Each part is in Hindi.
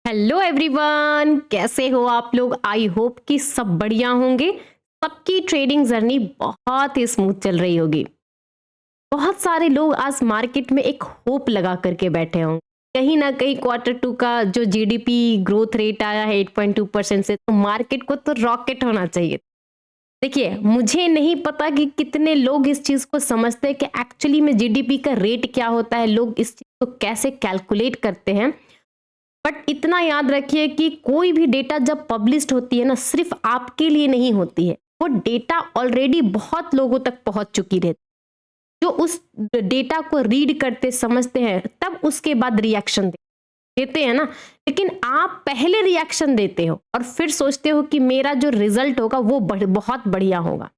हेलो एवरीवन, कैसे हो आप लोग। आई होप कि सब बढ़िया होंगे। सबकी ट्रेडिंग जर्नी बहुत ही स्मूथ चल रही होगी। बहुत सारे लोग आज मार्केट में एक होप लगा करके बैठे होंगे। कहीं ना कहीं क्वार्टर 2 का जो जीडीपी ग्रोथ रेट आया है 8.2% से, तो मार्केट को तो रॉकेट होना चाहिए। देखिए, मुझे नहीं पता कि कितने लोग इस चीज को समझते हैं कि एक्चुअली में जीडीपी का रेट क्या होता है, लोग इस चीज को कैसे कैलकुलेट करते हैं। बट इतना याद रखिए कि कोई भी डेटा जब पब्लिश्ड होती है ना, सिर्फ आपके लिए नहीं होती है। वो डेटा ऑलरेडी बहुत लोगों तक पहुंच चुकी रहती है, जो उस डेटा को रीड करते समझते हैं, तब उसके बाद रिएक्शन देते हैं ना। लेकिन आप पहले रिएक्शन देते हो और फिर सोचते हो कि मेरा जो रिजल्ट होगा वो बहुत बढ़िया होगा,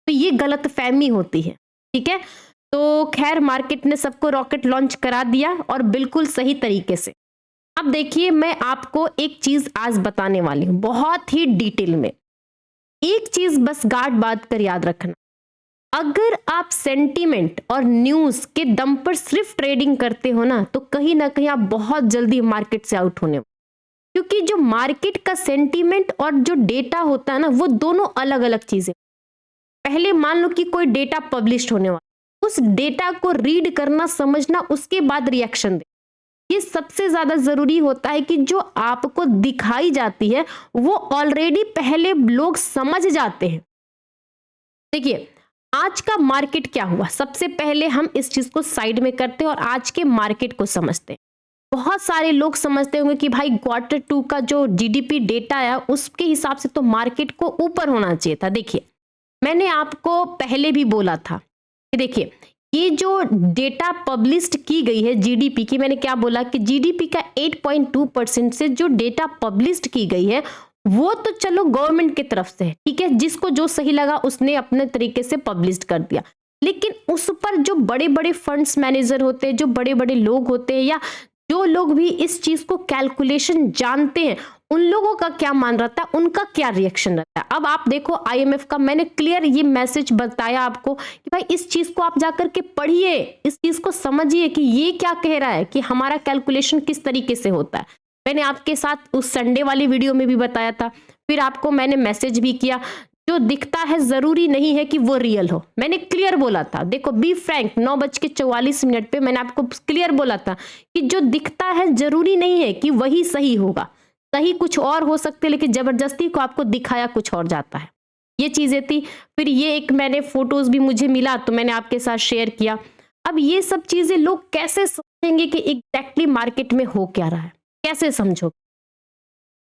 तो ये गलत फहमी होती है। ठीक है, तो खैर मार्केट ने सबको रॉकेट लॉन्च करा दिया और बिल्कुल सही तरीके से। अब देखिए, मैं आपको एक चीज आज बताने वाली हूं बहुत ही डिटेल में। एक चीज बस गार्ड बात कर याद रखना, अगर आप सेंटीमेंट और न्यूज के दम पर सिर्फ ट्रेडिंग करते हो ना, तो कहीं ना कहीं आप बहुत जल्दी मार्केट से आउट होने वाले। क्योंकि जो मार्केट का सेंटीमेंट और जो डेटा होता है ना, वो दोनों अलग अलग चीजें। पहले मान लो कि कोई डेटा पब्लिश होने वाला, उस डेटा को रीड करना, समझना, उसके बाद रिएक्शन दे। ये सबसे ज्यादा जरूरी होता है कि जो आपको दिखाई जाती है वो ऑलरेडी पहले लोग समझ जाते हैं। देखिए, आज का मार्केट क्या हुआ, सबसे पहले हम इस चीज को साइड में करते हैं और आज के मार्केट को समझते हैं। बहुत सारे लोग समझते होंगे कि भाई क्वार्टर 2 का जो जीडीपी डेटा आया उसके हिसाब से तो मार्केट को ऊपर होना चाहिए था। देखिए, मैंने आपको पहले भी बोला था कि देखिए, ये जो डेटा पब्लिश्ड की गई है जीडीपी की, मैंने क्या बोला कि जीडीपी का 8.2% से जो डेटा पब्लिश्ड की गई है वो तो चलो गवर्नमेंट की तरफ से है। ठीक है, जिसको जो सही लगा उसने अपने तरीके से पब्लिश कर दिया। लेकिन उस पर जो बड़े बड़े फंड्स मैनेजर होते हैं, जो बड़े बड़े लोग होते हैं, या जो लोग भी इस चीज को कैलकुलेशन जानते हैं, उन लोगों का क्या मान रहता है, उनका क्या रिएक्शन रहता है। अब आप देखो, आईएमएफ का मैंने क्लियर ये मैसेज बताया आपको कि भाई इस चीज को आप जाकर के पढ़िए, इस चीज को समझिए कि ये क्या कह रहा है, कि हमारा कैलकुलेशन किस तरीके से होता है। मैंने आपके साथ उस संडे वाली वीडियो में भी बताया था, फिर आपको मैंने मैसेज भी किया। जो दिखता है जरूरी नहीं है कि वो रियल हो, मैंने क्लियर बोला था। देखो, बी फ्रैंक, 9:44 पे मैंने आपको क्लियर बोला था कि जो दिखता है जरूरी नहीं है कि वही सही होगा। सही कुछ और हो सकते, लेकिन जबरदस्ती को आपको दिखाया कुछ और जाता है। ये चीजें थी। फिर ये एक मैंने फोटोज भी मुझे मिला तो मैंने आपके साथ शेयर किया। अब ये सब चीजें लोग कैसे समझेंगे कि एग्जैक्टली मार्केट में हो क्या रहा है, कैसे समझो।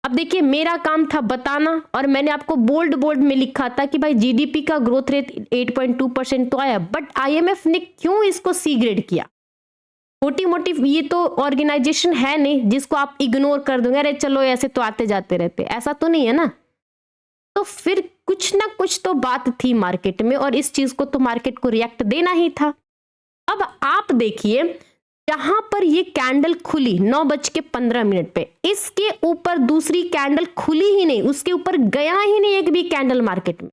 अब देखिए, मेरा काम था बताना और मैंने आपको बोल्ड बोल्ड में लिखा था कि भाई जीडीपी का ग्रोथ रेट 8.2% तो आया, बट आईएमएफ ने क्यों इसको सी ग्रेड किया। छोटी मोटी ये तो ऑर्गेनाइजेशन है नहीं जिसको आप इग्नोर कर दोगे, अरे चलो ऐसे तो आते जाते रहते, ऐसा तो नहीं है ना। तो फिर कुछ ना कुछ तो बात थी मार्केट में और इस चीज को तो मार्केट को रिएक्ट देना ही था। अब आप देखिए, जहां पर ये कैंडल खुली 9:15 पे, इसके ऊपर दूसरी कैंडल खुली ही नहीं, उसके ऊपर गया ही नहीं एक भी कैंडल मार्केट में।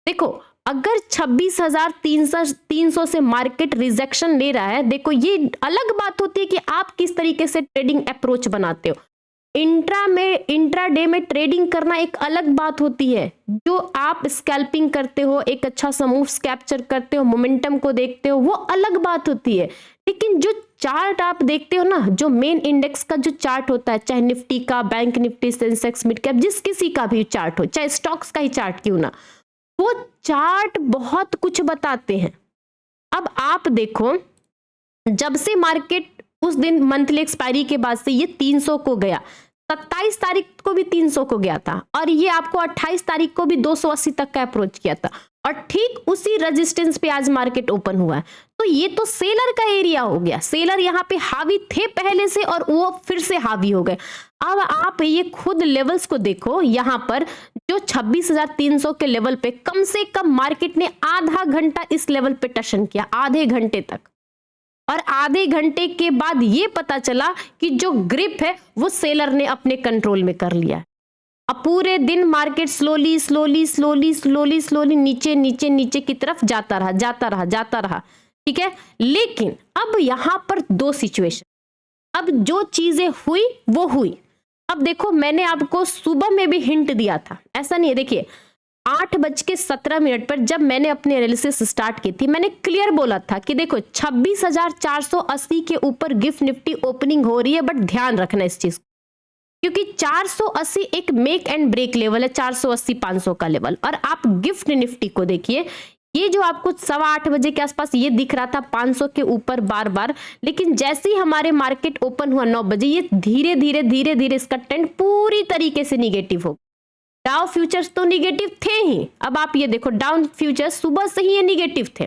देखो, अगर 26,300 से मार्केट रिजेक्शन ले रहा है, देखो ये अलग बात होती है कि आप किस तरीके से ट्रेडिंग अप्रोच बनाते हो। इंट्राडे में ट्रेडिंग करना एक अलग बात होती है। जो आप स्कैल्पिंग करते हो, एक अच्छा सा मूव्स कैप्चर करते हो, मोमेंटम को देखते हो, वो अलग बात होती है। लेकिन जो चार्ट आप देखते हो ना, जो मेन इंडेक्स का जो चार्ट होता है, चाहे निफ्टी का, bank Nifty, Sensex, mid cap, जिस किसी का भी चार्ट हो, चाहे स्टॉक्स का ही चार्ट क्यों ना, वो चार्ट बहुत कुछ बताते हैं। अब आप देखो, जब से मार्केट उस दिन मंथली एक्सपायरी के बाद से ये 300 को गया, 27 तारीख को भी 300 को गया था और ये आपको 28 तारीख को भी 280 तक का अप्रोच किया था और ठीक उसी रेजिस्टेंस पे आज मार्केट ओपन हुआ है। तो ये तो सेलर का एरिया हो गया, सेलर यहाँ पे हावी थे पहले से और वो फिर से हावी हो गए। अब आप ये खुद लेवल्स को देखो, यहाँ पर जो 26,300 के लेवल पे कम से कम मार्केट ने आधा घंटा इस लेवल पे टशन किया, आधे घंटे तक, और आधे घंटे के बाद ये पता चला कि जो ग्रिप है वो सेलर ने अपने कंट्रोल में कर लिया है। अब पूरे दिन market slowly slowly slowly slowly slowly नीचे नीचे नीचे की तरफ जाता रहा, जाता रहा, जाता रहा। ठीक है, लेकिन अब यहां पर दो सिचुएशन। अब जो चीजें हुई वो हुई। अब देखो मैंने आपको सुबह में भी हिंट दिया था, ऐसा नहीं है। देखिए 8:17 पर जब मैंने अपनी एनालिसिस स्टार्ट की थी, मैंने क्लियर बोला था कि देखो 26,480 के ऊपर गिफ्ट निफ्टी ओपनिंग हो रही है, बट ध्यान रखना इस चीज को, क्योंकि 480 एक मेक एंड ब्रेक लेवल है, 480-500 का लेवल। और आप गिफ्ट निफ्टी को देखिए, ये जो आपको 7:15 के आसपास ये दिख रहा था 500 के ऊपर बार बार, लेकिन जैसे ही हमारे मार्केट ओपन हुआ 9 बजे, ये धीरे धीरे इसका ट्रेंड पूरी तरीके से निगेटिव हो। डाउ फ्यूचर्स तो निगेटिव थे ही, अब आप ये देखो डाउन फ्यूचर्स सुबह से ही ये निगेटिव थे,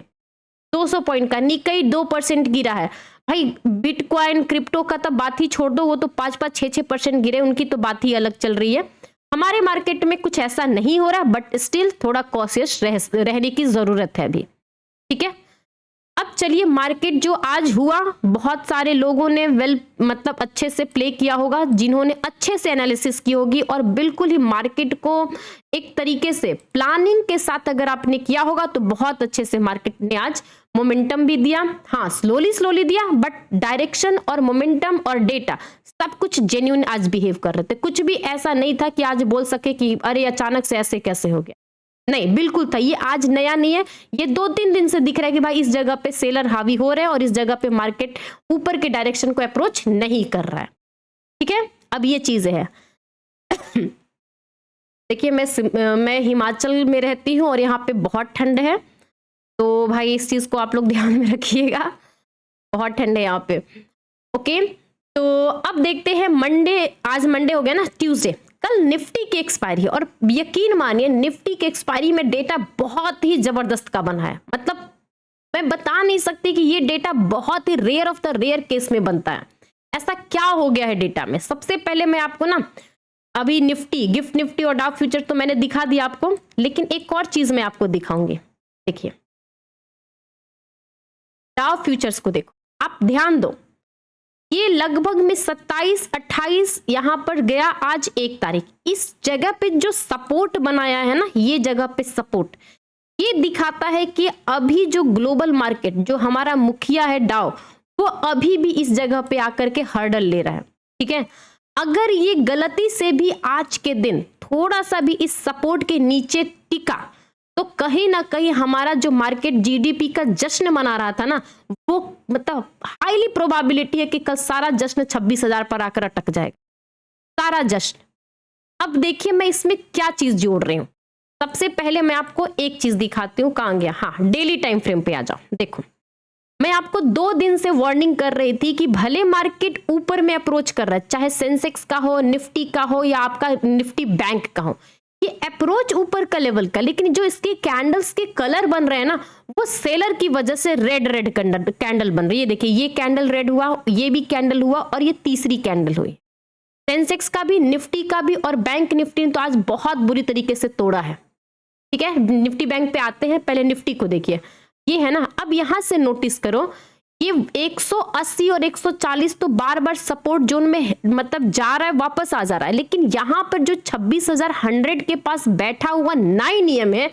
200 पॉइंट का, निकाई 2% गिरा है। भाई बिटकॉइन क्रिप्टो का तो बात ही छोड़ दो, वो तो 5-5, 6-6% गिरे, उनकी तो बात ही अलग चल रही है। हमारे मार्केट में कुछ ऐसा नहीं हो रहा, बट स्टिल थोड़ा कॉशियस रहने की जरूरत है अभी, ठीक है। अब चलिए मार्केट जो आज हुआ, बहुत सारे लोगों ने मतलब अच्छे से प्ले किया होगा, जिन्होंने अच्छे से एनालिसिस की होगी, और बिल्कुल ही मार्केट को एक तरीके से प्लानिंग के साथ अगर आपने किया होगा तो बहुत अच्छे से मार्केट ने आज मोमेंटम भी दिया। हाँ स्लोली दिया, बट डायरेक्शन और मोमेंटम और डेटा सब कुछ जेन्युइन आज बिहेव कर रहे थे। कुछ भी ऐसा नहीं था कि आज बोल सके कि अरे अचानक से ऐसे कैसे हो गया, नहीं बिल्कुल था। ये आज नया नहीं है, ये 2-3 दिन से दिख रहा है कि भाई इस जगह पे सेलर हावी हो रहे हैं और इस जगह पे मार्केट ऊपर के डायरेक्शन को अप्रोच नहीं कर रहा है, ठीक है। अब ये चीजें है देखिए मैं हिमाचल में रहती हूँ और यहाँ पे बहुत ठंड है, तो भाई इस चीज को आप लोग ध्यान में रखिएगा, बहुत ठंड है यहाँ पे। ओके, तो अब देखते हैं मंडे, आज मंडे हो गया ना, ट्यूसडे, कल निफ्टी की एक्सपायरी है, और यकीन मानिए निफ्टी की एक्सपायरी में डेटा बहुत ही जबरदस्त का बना है। मतलब मैं बता नहीं सकती कि ये डेटा बहुत ही rare of the rare case में बनता है। ऐसा क्या हो गया है डेटा में? सबसे पहले मैं आपको ना अभी निफ्टी, गिफ्ट निफ्टी और डाउ फ्यूचर तो मैंने दिखा दिया आपको, लेकिन एक और चीज मैं आपको दिखाऊंगी। देखिए डाउ फ्यूचर्स को देखो, आप ध्यान दो, ये लगभग में 27-28 यहां पर गया आज 1 तारीख। इस जगह पे जो सपोर्ट बनाया है ना, ये जगह पे सपोर्ट, ये दिखाता है कि अभी जो ग्लोबल मार्केट, जो हमारा मुखिया है डाउ, वो अभी भी इस जगह पे आकर के हर्डल ले रहा है, ठीक है। अगर ये गलती से भी आज के दिन थोड़ा सा भी इस सपोर्ट के नीचे टिका, तो कहीं ना कहीं हमारा जो मार्केट जीडीपी का जश्न मना रहा था ना, वो मतलब हाईली प्रोबेबिलिटी है कि कल सारा जश्न 26,000 पर आकर अटक जाएगा, सारा जश्न। अब देखिए मैं इसमें क्या चीज जोड़ रही हूं। सबसे पहले मैं आपको एक चीज दिखाती हूँ, कहां गया, हाँ डेली टाइम फ्रेम पे आ जाओ। देखो मैं आपको 2 दिन से वार्निंग कर रही थी कि भले मार्केट ऊपर में अप्रोच कर रहा है, चाहे सेंसेक्स का हो, निफ्टी का हो, या आपका निफ्टी बैंक का हो, ये अप्रोच ऊपर का लेवल का, लेकिन जो इसके कैंडल्स के कलर बन रहे हैं ना, वो सेलर की वजह से रेड कैंडल बन रही है। देखिए ये कैंडल रेड हुआ, ये भी कैंडल हुआ, और ये तीसरी कैंडल हुई। सेंसेक्स का भी, निफ्टी का भी, और बैंक निफ्टी ने तो आज बहुत बुरी तरीके से तोड़ा है, ठीक है। निफ्टी बैंक पे आते हैं, पहले निफ्टी को देखिए, ये है ना। अब यहां से नोटिस करो, ये 180 और 140 तो बार बार सपोर्ट जोन में मतलब जा रहा है, वापस आ जा रहा है, लेकिन यहां पर जो 26,100 के पास बैठा हुआ 9 EM है,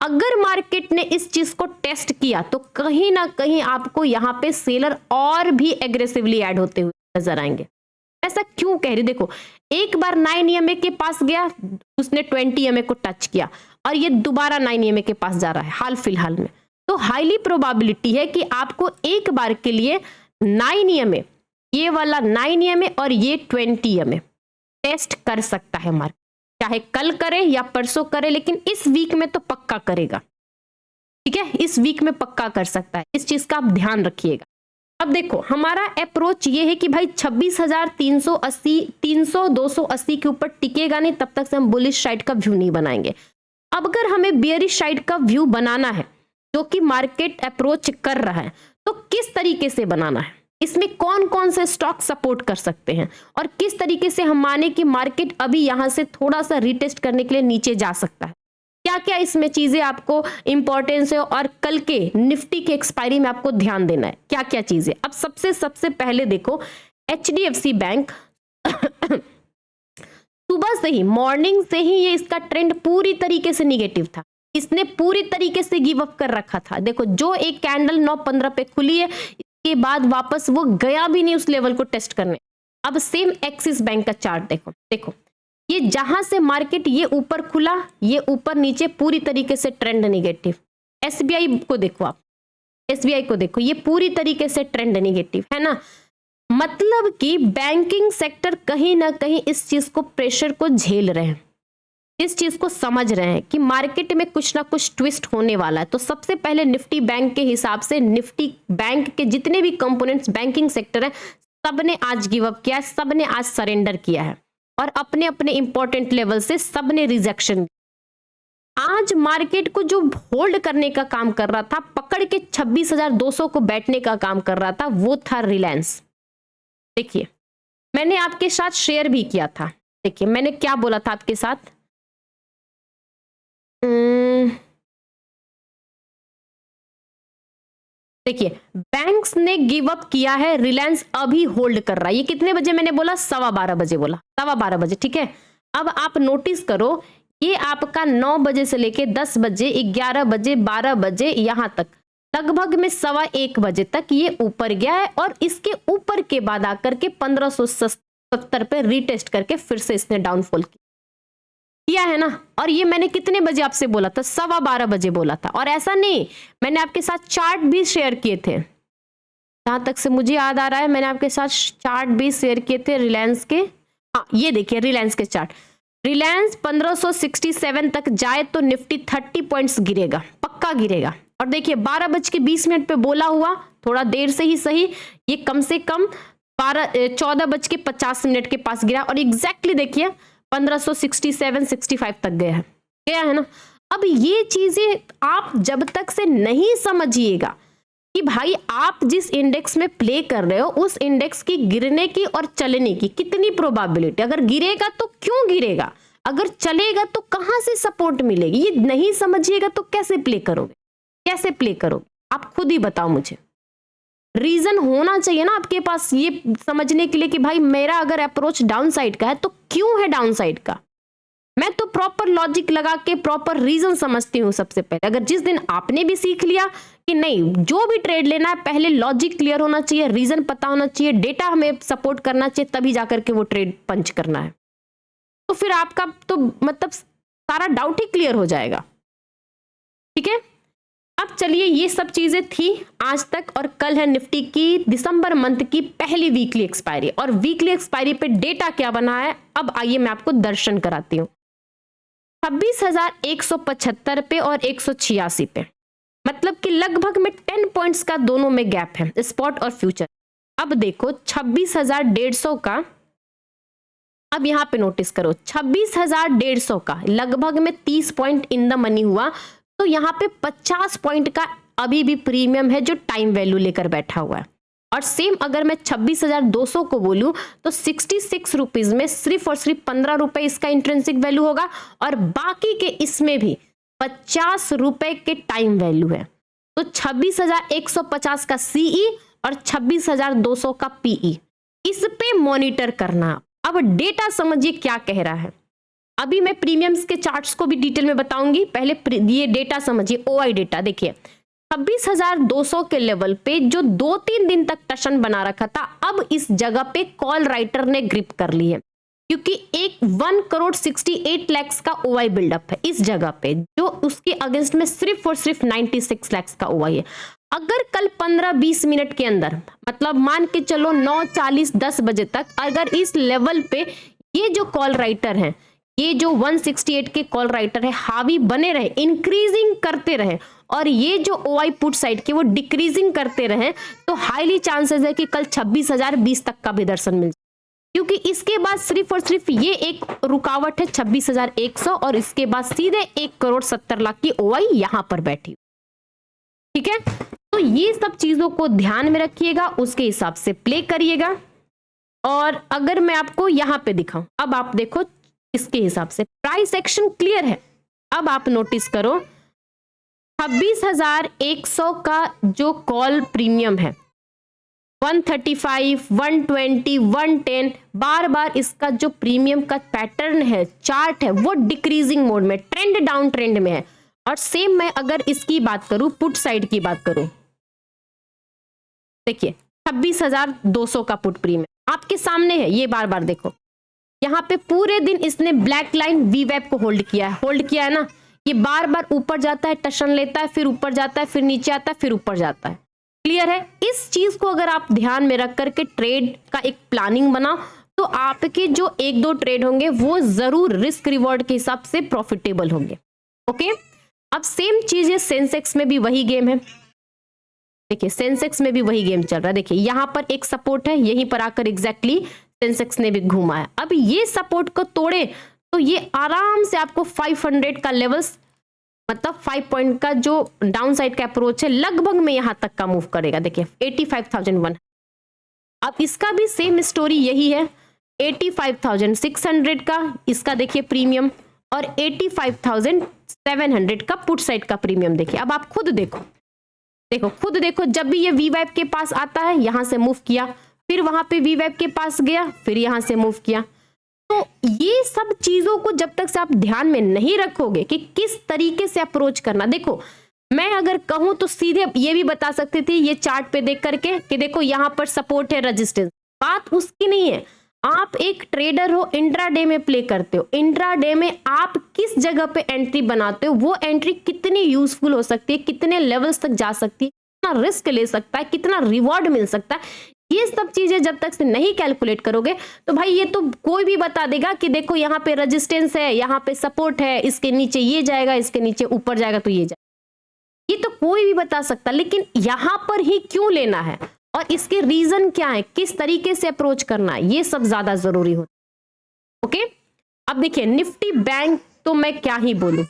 अगर मार्केट ने इस चीज को टेस्ट किया तो कहीं ना कहीं आपको यहां पे सेलर और भी एग्रेसिवली ऐड होते हुए नजर आएंगे। ऐसा क्यों कह रही, देखो एक बार 9 EMA के पास गया, उसने 20 EMA को टच किया, और ये दोबारा 9 EMA के पास जा रहा है हाल फिलहाल में, तो हाईली प्रोबेबिलिटी है कि आपको एक बार के लिए 9 EMA, ये वाला 9 EMA और ये 20 EMA टेस्ट कर सकता है मार्केट, चाहे कल करे या परसों करे, लेकिन इस वीक में तो पक्का करेगा, ठीक है। इस वीक में पक्का कर सकता है, इस चीज का आप ध्यान रखिएगा। अब देखो हमारा अप्रोच ये है कि भाई 26,380, 300-280 के ऊपर टिकेगा नहीं, तब तक से हम बुलिश साइड का व्यू नहीं बनाएंगे। अब अगर हमें बेयरिश साइड का व्यू बनाना है, जो कि मार्केट अप्रोच कर रहा है, तो किस तरीके से बनाना है, इसमें कौन कौन से स्टॉक सपोर्ट कर सकते हैं, और किस तरीके से हम माने कि मार्केट अभी यहां से थोड़ा सा रिटेस्ट करने के लिए नीचे जा सकता है, क्या क्या इसमें चीजें आपको इंपॉर्टेंस है, और कल के निफ्टी के एक्सपायरी में आपको ध्यान देना है क्या क्या चीजें। अब सबसे पहले देखो HDFC बैंक सुबह से ही, मॉर्निंग से ही ये इसका ट्रेंड पूरी तरीके से निगेटिव था, इसने पूरी तरीके से गिव अप कर रखा था। देखो जो एक कैंडल 9:15 पे खुली है, उसके बाद वापस वो गया भी नहीं उस लेवल को टेस्ट करने। अब सेम एक्सिस बैंक का चार्ट देखो, देखो ये जहां से मार्केट ये ऊपर खुला, ये ऊपर नीचे पूरी तरीके से ट्रेंड निगेटिव। एसबीआई को देखो आप, एसबीआई को देखो, ये पूरी तरीके से ट्रेंड निगेटिव है ना। मतलब कि बैंकिंग सेक्टर कहीं ना कहीं इस चीज को, प्रेशर को झेल रहे हैं, इस चीज को समझ रहे हैं कि मार्केट में कुछ ना कुछ ट्विस्ट होने वाला है। तो सबसे पहले निफ्टी बैंक के हिसाब से, निफ्टी बैंक के जितने भी कंपोनेंट्स बैंकिंग सेक्टर है, सबने आज गिव अप किया है, सबने आज सरेंडर किया है और अपने अपने इंपॉर्टेंट लेवल से सबने रिजेक्शन। आज मार्केट को जो होल्ड करने का काम कर रहा था, पकड़ के 26,200 को बैठने का काम कर रहा था, वो था रिलायंस। देखिए मैंने आपके साथ शेयर भी किया था, देखिए मैंने क्या बोला था आपके साथ, देखिए बैंक्स ने गिव अप किया है, रिलायंस अभी होल्ड कर रहा है। ये कितने बजे मैंने बोला? 12:15 बजे बोला, 12:15 बजे, ठीक है। अब आप नोटिस करो, ये आपका 9 बजे से लेके 10 बजे, 11 बजे, 12 बजे, यहां तक लगभग में 1:15 बजे तक ये ऊपर गया है और इसके ऊपर के बाद आकर के 1570 पे रीटेस्ट करके फिर से इसने डाउनफॉल किया है ना। और ये मैंने कितने बजे आपसे बोला था? 12:15 बजे बोला था। और ऐसा नहीं, मैंने आपके साथ चार्ट भी शेयर किए थे, जहां तक से मुझे याद आ रहा है मैंने आपके साथ चार्ट भी शेयर किए थे रिलायंस के। हाँ ये देखिए रिलायंस के चार्ट, रिलायंस 1567 तक जाए तो निफ्टी 30 पॉइंट्स गिरेगा, पक्का गिरेगा। और देखिए 12:20 पे बोला हुआ, थोड़ा देर से ही सही, ये कम से कम 14:50 के पास गिरा और एग्जैक्टली देखिए 1567-65 तक गया है ना। अब ये चीजें आप जब तक से नहीं समझिएगा कि भाई आप जिस इंडेक्स में प्ले कर रहे हो उस इंडेक्स की गिरने की और चलने की कितनी प्रोबेबिलिटी, अगर गिरेगा तो क्यों गिरेगा, अगर चलेगा तो कहां से सपोर्ट मिलेगी, ये नहीं समझिएगा तो कैसे प्ले करोगे, कैसे प्ले करोगे? आप खुद ही बताओ मुझे। रीजन होना चाहिए ना आपके पास ये समझने के लिए कि भाई मेरा अगर अप्रोच डाउन साइड का है तो क्यों है डाउन साइड का। मैं तो प्रॉपर लॉजिक लगा के प्रॉपर रीजन समझती हूं सबसे पहले। अगर जिस दिन आपने भी सीख लिया कि नहीं, जो भी ट्रेड लेना है पहले लॉजिक क्लियर होना चाहिए, रीजन पता होना चाहिए, डेटा हमें सपोर्ट करना चाहिए, तभी जाकर के वो ट्रेड पंच करना है, तो फिर आपका तो मतलब सारा डाउट ही क्लियर हो जाएगा। ठीक है, अब चलिए ये सब चीजें थी आज तक, और कल है निफ्टी की दिसंबर मंथ की पहली वीकली एक्सपायरी, और वीकली एक्सपायरी पे डेटा क्या बना है अब आइए मैं आपको दर्शन कराती हूं। 26,175 पे और 186 पे, मतलब कि लगभग में 10 पॉइंट्स का दोनों में गैप है, स्पॉट और फ्यूचर। अब देखो 26,150 का, अब यहां पे नोटिस करो 26,150 का लगभग में 30 पॉइंट इन द मनी हुआ, तो यहाँ पे 50 पॉइंट का अभी भी प्रीमियम है जो टाइम वैल्यू लेकर बैठा हुआ है। और सेम अगर मैं 26,200 को बोलूं तो 66 रुपीज में सिर्फ और सिर्फ 15 रुपए इसका इंट्रिंसिक वैल्यू होगा, और बाकी के इसमें भी 50 रुपए के टाइम वैल्यू है। तो 26,150 का सीई और 26,200 का पीई, इस पे मॉनिटर करना। अब डेटा समझिए क्या कह रहा है, अभी मैं प्रीमियम्स के चार्ट्स को भी डिटेल में बताऊंगी, पहले ये डेटा समझिए। ओआई डेटा देखिए 26,200 के लेवल पे जो 2-3 दिन तक टशन बना रखा था, अब इस जगह पे कॉल राइटर ने ग्रिप कर ली है, क्योंकि एक 1,68 लाख का ओआई बिल्डअप है इस जगह पे, जो उसके अगेंस्ट में सिर्फ और सिर्फ 96 लाख का ओआई है। अगर कल 15-20 मिनट के अंदर, मतलब मान के चलो 9:40-10 बजे तक, अगर इस लेवल पे ये जो कॉल राइटर है, ये जो 168 के कॉल राइटर है हावी बने रहे, इंक्रीजिंग करते रहे, और ये जो ओआई पुट साइड के वो डिक्रीजिंग करते रहे, तो हाईली चांसेस है कि कल 26,020 तक का भी दर्शन मिल जाए, क्योंकि इसके बाद सिर्फ और सिर्फ ये एक रुकावट है 26,100, और इसके बाद सीधे 1,70,00,000 की ओआई यहां पर बैठी। ठीक है, तो ये सब चीजों को ध्यान में रखिएगा, उसके हिसाब से प्ले करिएगा। और अगर मैं आपको यहां पे दिखाऊं, अब आप देखो इसके हिसाब से प्राइस एक्शन क्लियर है। अब आप नोटिस करो 26,100 का जो कॉल प्रीमियम है 135, 120, 110, बार बार इसका जो प्रीमियम का पैटर्न है, चार्ट है, वो डिक्रीजिंग मोड में, ट्रेंड डाउन ट्रेंड में है। और सेम मैं अगर इसकी बात करूं, पुट साइड की बात करूं, देखिए 26,200 का पुट प्रीमियम आपके सामने है, ये बार बार देखो यहाँ पे पूरे दिन इसने ब्लैक लाइन वीवैप को होल्ड किया है ना, ये बार बार ऊपर जाता है, टशन लेता है, फिर ऊपर जाता है, फिर नीचे आता है, फिर ऊपर जाता है। क्लियर है? इस चीज को अगर आप ध्यान में रख करके ट्रेड का एक प्लानिंग बनाओ तो आपके जो एक दो ट्रेड होंगे वो जरूर रिस्क रिवॉर्ड के हिसाब से प्रॉफिटेबल होंगे। ओके, अब सेम चीज है सेंसेक्स में भी वही गेम है। देखिए सेंसेक्स में भी वही गेम चल रहा है। देखिए यहां पर एक सपोर्ट है, यहीं पर आकर एग्जैक्टली सेंसेक्स ने भी घूमा है। अब ये सपोर्ट को तोड़े तो ये आराम से आपको 500 का लेवल्स, मतलब 5 पॉइंट का जो डाउन साइड का अप्रोच है लगभग में यहां तक का मूव करेगा। देखिए 85,001। अब इसका भी सेम स्टोरी यही है, 85,600 का इसका देखिए प्रीमियम और 85,700 का पुट साइड का प्रीमियम। देखिए अब आप खुद देखो जब भी ये वीवैप के पास आता है यहां से मूव किया, फिर वहां पे वीवैप के पास गया, फिर यहां से मूव किया। तो ये सब चीजों को जब तक से आप ध्यान में नहीं रखोगे कि किस तरीके से अप्रोच करना, देखो मैं अगर कहूं तो सीधे ये भी बता सकती थी ये चार्ट पे देख करके कि देखो यहां पर सपोर्ट है, रेजिस्टेंस, बात उसकी नहीं है। आप एक ट्रेडर हो, इंट्राडे में प्ले करते हो, इंट्राडे में आप किस जगह पे एंट्री बनाते हो, वो एंट्री कितनी यूजफुल हो सकती है, कितने लेवल्स तक जा सकती है, कितना रिस्क ले सकता है, कितना रिवॉर्ड मिल सकता है, ये सब चीजें जब तक से नहीं कैलकुलेट करोगे तो भाई ये तो कोई भी बता देगा कि देखो यहाँ पे रेजिस्टेंस है, यहाँ पे सपोर्ट है, इसके नीचे ये जाएगा, इसके नीचे ऊपर जाएगा तो ये जाएगा, ये तो कोई भी बता सकता। लेकिन यहां पर ही क्यों लेना है और इसके रीजन क्या है, किस तरीके से अप्रोच करना है, ये सब ज्यादा जरूरी होता है। ओके, अब देखिए निफ्टी बैंक तो मैं क्या ही बोलूं।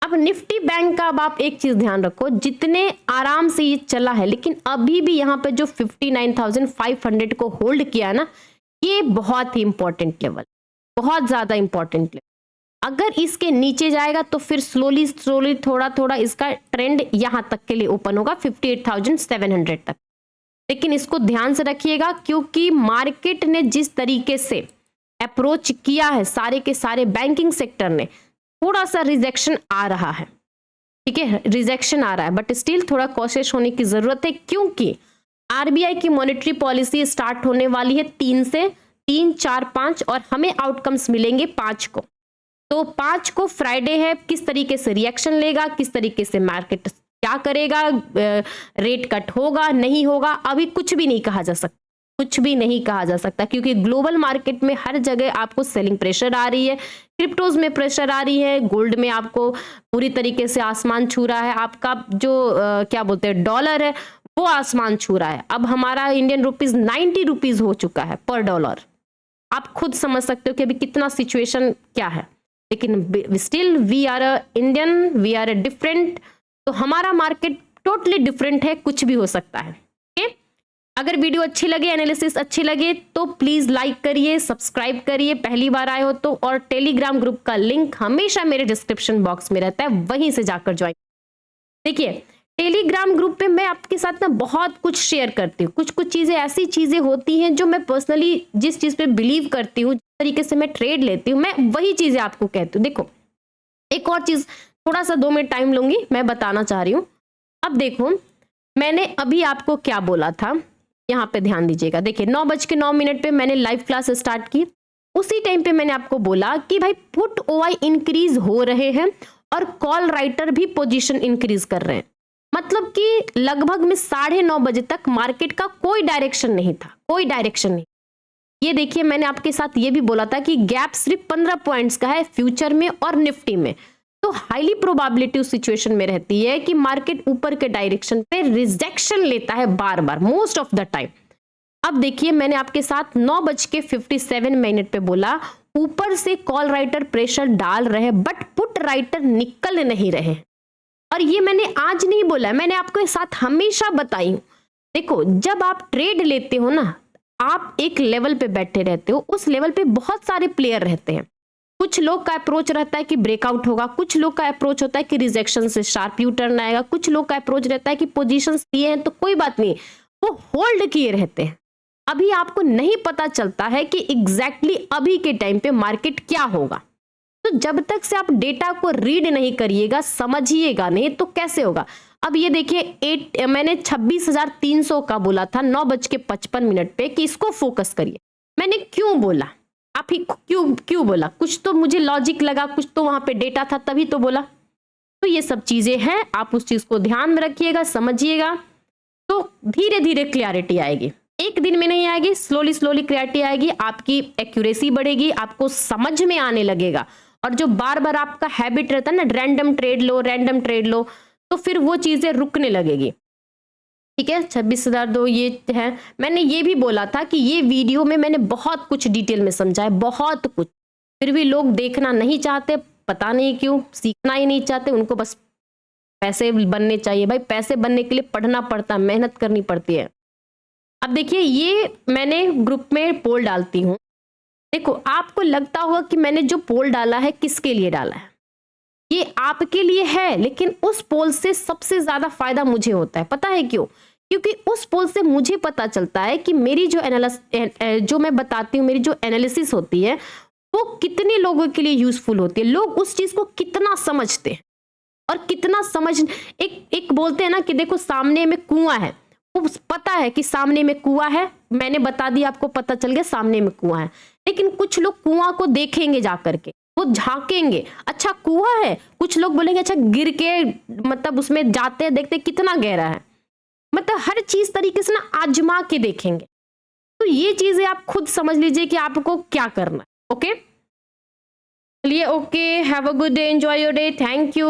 अब निफ्टी बैंक का अब आप एक चीज ध्यान रखो, जितने आराम से ये चला है लेकिन अभी भी यहाँ पे जो 59,500 को होल्ड किया ना, ये बहुत ही इंपॉर्टेंट लेवल, बहुत ज्यादा इंपॉर्टेंट लेवल। अगर इसके नीचे जाएगा तो फिर स्लोली थोड़ा इसका ट्रेंड यहां तक के लिए ओपन होगा 58,700 तक। लेकिन इसको ध्यान से रखिएगा क्योंकि मार्केट ने जिस तरीके से अप्रोच किया है, सारे के सारे बैंकिंग सेक्टर ने, थोड़ा सा रिजेक्शन आ रहा है, ठीक है, रिजेक्शन आ रहा है, बट स्टिल थोड़ा कॉशियस होने की जरूरत है क्योंकि आरबीआई की मॉनेटरी पॉलिसी स्टार्ट होने वाली है 3 4 5 और हमें आउटकम्स मिलेंगे 5 को। तो 5 को फ्राइडे है, किस तरीके से रिएक्शन लेगा, किस तरीके से मार्केट क्या करेगा, रेट कट होगा नहीं होगा, अभी कुछ भी नहीं कहा जा सकता, कुछ भी नहीं कहा जा सकता क्योंकि ग्लोबल मार्केट में हर जगह आपको सेलिंग प्रेशर आ रही है, क्रिप्टोज में प्रेशर आ रही है, गोल्ड में आपको पूरी तरीके से आसमान छू रहा है, आपका जो क्या बोलते हैं डॉलर है वो आसमान छू रहा है। अब हमारा इंडियन रुपीज 90 रुपीज हो चुका है पर डॉलर। आप खुद समझ सकते हो कि अभी कितना सिचुएशन क्या है, लेकिन still we are a Indian, we are a different, तो हमारा मार्केट टोटली डिफरेंट है, कुछ भी हो सकता है। ओके, अगर वीडियो अच्छी लगे, एनालिसिस अच्छी लगे तो प्लीज लाइक करिए, सब्सक्राइब करिए पहली बार आए हो तो, और टेलीग्राम ग्रुप का लिंक हमेशा मेरे डिस्क्रिप्शन बॉक्स में रहता है, वहीं से जाकर ज्वाइन। देखिए टेलीग्राम ग्रुप पे मैं आपके साथ ना बहुत कुछ शेयर करती हूँ, कुछ चीजें ऐसी चीजें होती हैं जो मैं पर्सनली जिस चीज पे बिलीव करती हूँ, जिस तरीके से मैं ट्रेड लेती हूँ, मैं वही चीजें आपको कहती हूँ। देखो एक और चीज, थोड़ा सा 2 मिनट टाइम लूंगी, मैं बताना चाह रही हूँ। अब देखो मैंने अभी आपको क्या बोला था, यहाँ पे ध्यान दीजिएगा। देखिए 9:09 पे मैंने लाइव क्लास स्टार्ट की, उसी टाइम पे मैंने आपको बोला कि भाई पुट ओआई इंक्रीज हो रहे हैं और कॉल राइटर भी पोजीशन इंक्रीज कर रहे हैं, मतलब कि लगभग में 9:30 बजे तक मार्केट का कोई डायरेक्शन नहीं था, कोई डायरेक्शन नहीं। ये देखिए मैंने आपके साथ ये भी बोला था कि गैप सिर्फ 15 पॉइंट्स का है फ्यूचर में और निफ्टी में, तो हाईली प्रोबेबिलिटी सिचुएशन में रहती है कि मार्केट ऊपर के डायरेक्शन पे रिजेक्शन लेता है बार बार, मोस्ट ऑफ द टाइम। अब देखिए मैंने आपके साथ 9:57 पे बोला ऊपर से कॉल राइटर प्रेशर डाल रहे बट पुट राइटर निकल नहीं रहे, और ये मैंने आज नहीं बोला, मैंने आपके साथ हमेशा बताई। देखो जब आप ट्रेड लेते हो ना, आप एक लेवल पे बैठे रहते हो, उस लेवल पे बहुत सारे प्लेयर रहते हैं। कुछ लोग का अप्रोच रहता है कि ब्रेकआउट होगा, कुछ लोग का अप्रोच होता है कि रिजेक्शन से शार्प यू टर्न आएगा, कुछ लोग का अप्रोच रहता है कि पोजीशंस दिए हैं तो कोई बात नहीं, वो होल्ड किए रहते हैं। अभी आपको नहीं पता चलता है कि एग्जैक्टली अभी के टाइम पे मार्केट क्या होगा, तो जब तक से आप डेटा को रीड नहीं करिएगा, समझिएगा नहीं, तो कैसे होगा। अब ये देखिए मैंने 26,300 का बोला था 9:55 पे कि इसको फोकस करिए। मैंने क्यों बोला, आप ही क्यों क्यों बोला? कुछ तो मुझे लॉजिक लगा, कुछ तो वहां पे डेटा था, तभी तो बोला। तो ये सब चीजें हैं, आप उस चीज को ध्यान में रखिएगा, समझिएगा, तो धीरे धीरे क्लैरिटी आएगी। एक दिन में नहीं आएगी, स्लोली स्लोली क्लैरिटी आएगी, आपकी एक्यूरेसी बढ़ेगी, आपको समझ में आने लगेगा। और जो बार बार आपका हैबिट रहता है ना, रैंडम ट्रेड लो, तो फिर वो चीजें रुकने लगेगी। ठीक है, 26,002 ये है। मैंने ये भी बोला था कि ये वीडियो में मैंने बहुत कुछ डिटेल में समझा है, बहुत कुछ, फिर भी लोग देखना नहीं चाहते, पता नहीं क्यों, सीखना ही नहीं चाहते, उनको बस पैसे बनने चाहिए। भाई पैसे बनने के लिए पढ़ना पड़ता है, मेहनत करनी पड़ती है। अब देखिए, ये मैंने ग्रुप में पोल डालती हूँ। देखो, आपको लगता होगा कि मैंने जो पोल डाला है किसके लिए डाला है, ये आपके लिए है, लेकिन उस पोल से सबसे ज्यादा फायदा मुझे होता है। पता है क्यों? क्योंकि उस पोल से मुझे पता चलता है कि मेरी जो मैं बताती हूँ, मेरी जो एनालिसिस होती है वो कितने लोगों के लिए यूजफुल होती है, लोग उस चीज को कितना समझते हैं और कितना समझ। एक बोलते हैं ना कि देखो सामने में कुआं है, वो पता है कि सामने में कुआं है, मैंने बता दिया, आपको पता चल गया सामने में कुआं है। लेकिन कुछ लोग कुआं को देखेंगे जा करके, वो झांकेंगे, अच्छा कुआं है, कुछ लोग बोलेंगे अच्छा गिर के, मतलब उसमें जाते हैं, देखते कितना गहरा है, मतलब हर चीज तरीके से ना आजमा के देखेंगे। तो ये चीजें आप खुद समझ लीजिए कि आपको क्या करना है। ओके, चलिए, okay, have a good day, enjoy your day, thank you.